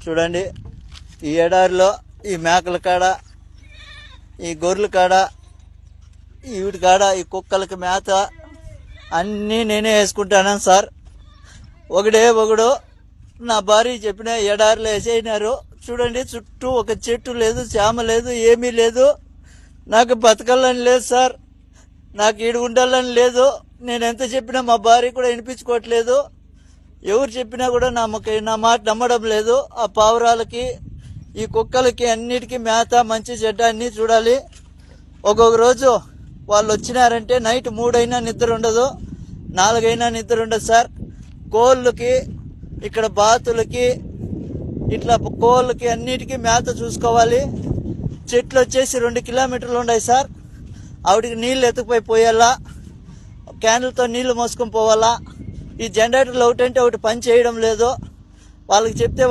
చూడండి, ఈ ఎడారిలో ఈ మేకల కాడ, ఈ గొర్రెల కాడ, వీటి కాడ ఈ కుక్కలకి మేత అన్నీ నేనే వేసుకుంటాను సార్. ఒకడు నా భార్య చెప్పిన ఎడారిలో వేసేసినారు. చూడండి, చుట్టూ ఒక చెట్టు లేదు, చేమ లేదు, ఏమీ లేదు. నాకు బతకాలని లేదు సార్, నాకు ఈడు ఉండాలని లేదు. నేను ఎంత చెప్పినా మా భార్య కూడా వినిపించుకోవట్లేదు. ఎవరు చెప్పినా కూడా నా మాట నమ్మడం లేదు. ఆ పావురాలకి, ఈ కుక్కలకి అన్నిటికీ మేత, మంచి చెడ్డ అన్నీ చూడాలి. ఒక్కొక్క రోజు వాళ్ళు వచ్చినారంటే నైట్ 3 అయినా నిద్ర ఉండదు, 4 అయినా నిద్ర ఉండదు సార్. కోళ్ళకి, ఇక్కడ బాతులకి, ఇట్లా కోళ్ళకి అన్నిటికీ మేత చూసుకోవాలి. చెట్లు వచ్చేసి 2 కిలోమీటర్లు ఉన్నాయి సార్. ఆవిడికి నీళ్ళు ఎత్తుకుపోయి పోయాలా, క్యాన్లతో నీళ్లు మోసుకొని పోవాలా. ఈ జనరేటర్లు ఒకటంటే ఒకటి పని చేయడం లేదు. వాళ్ళకి చెప్తే